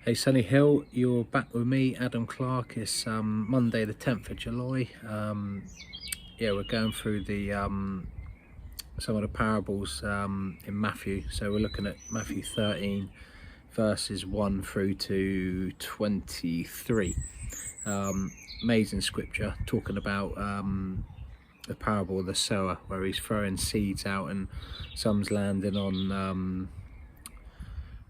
Hey Sunny Hill, you're back with me, Adam Clark. It's Monday the 10th of July. Yeah, we're going through the some of the parables in Mathew. So we're looking at Mathew 13 verses 1 through to 23. Amazing scripture talking about the parable of the sower, where he's throwing seeds out and some's landing on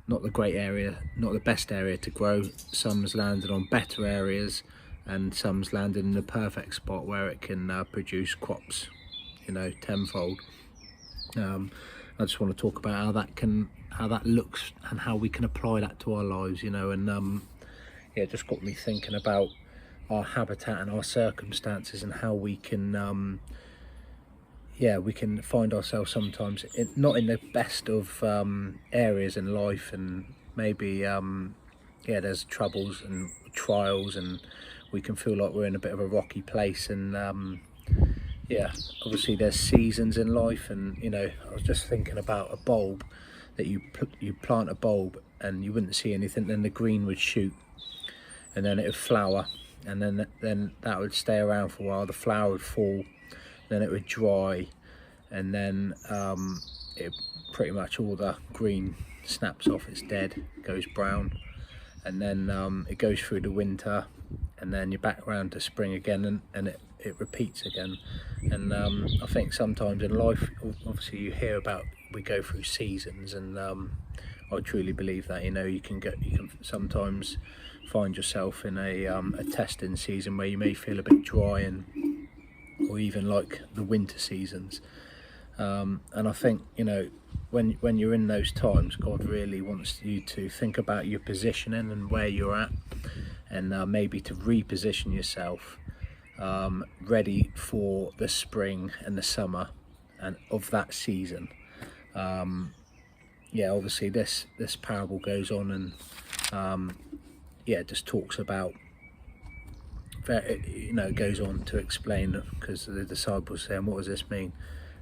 not the great area, not the best area to grow. Some's landed on better areas, and some's landed in the perfect spot where it can produce crops, tenfold. I just want to talk about how that looks and how we can apply that to our lives, and yeah, it just got me thinking about our habitat and our circumstances and how we can yeah, we can find ourselves sometimes not in the best of areas in life, and maybe yeah, there's troubles and trials, and we can feel like we're in a bit of a rocky place. And yeah, obviously there's seasons in life, and I was just thinking about a bulb that you plant a bulb and you wouldn't see anything, then the green would shoot, and then it would flower, and then that would stay around for a while. The flower would fall, then it would dry, and then it pretty much all the green snaps off, it's dead, goes brown, and then it goes through the winter, and then you're back around to spring again, and it repeats again. And I think sometimes in life, obviously you hear about, we go through seasons, and I truly believe that you can sometimes find yourself in a testing season where you may feel a bit dry, and or even like the winter seasons, and I think when you're in those times, God really wants you to think about your positioning and where you're at, and maybe to reposition yourself ready for the spring and the summer and of that season. Yeah, obviously this parable goes on, and yeah, it just talks about, it goes on to explain, because the disciples saying, what does this mean?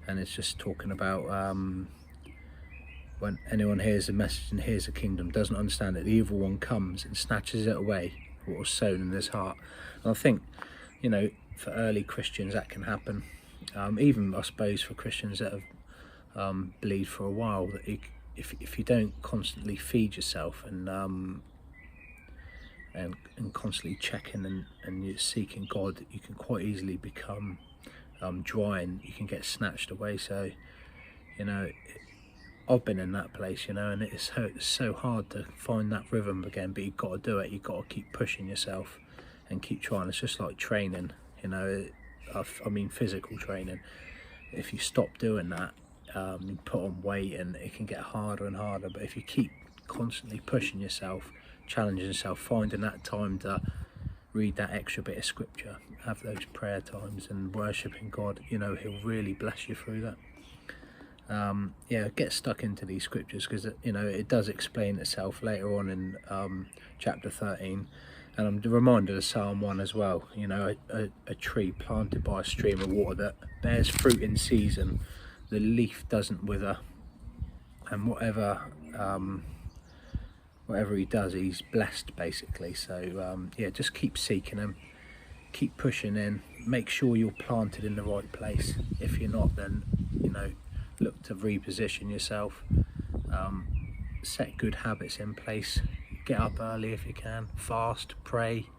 And it's just talking about when anyone hears the message and hears the kingdom, doesn't understand it, the evil one comes and snatches it away, what was sown in his heart. And I think for early Christians that can happen, even I suppose for Christians that have believed for a while, that if you don't constantly feed yourself and constantly checking and you're seeking God, you can quite easily become dry, and you can get snatched away. So I've been in that place, and it's so hard to find that rhythm again, but you've got to do it. You've got to keep pushing yourself and keep trying. It's just like training, I mean physical training. If you stop doing that, you put on weight and it can get harder and harder. But if you keep constantly pushing yourself, challenging yourself, finding that time to read that extra bit of scripture, have those prayer times and worshiping God, he'll really bless you through that. Yeah, get stuck into these scriptures, because it does explain itself later on in chapter 13. And I'm reminded of Psalm 1 as well, a tree planted by a stream of water that bears fruit in season, the leaf doesn't wither, and whatever he does, he's blessed, basically. So yeah, just keep seeking him, keep pushing in, make sure you're planted in the right place. If you're not, then look to reposition yourself, set good habits in place, get up early if you can, fast, pray,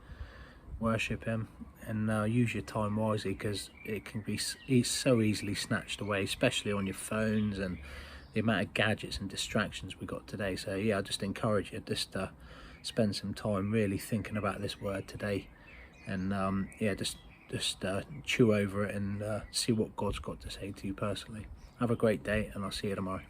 worship him, and use your time wisely, because it can be so easily snatched away, especially on your phones and the amount of gadgets and distractions we got today. So yeah, I just encourage you just to spend some time really thinking about this word today, and yeah, just chew over it and see what God's got to say to you personally. Have a great day, and I'll see you tomorrow.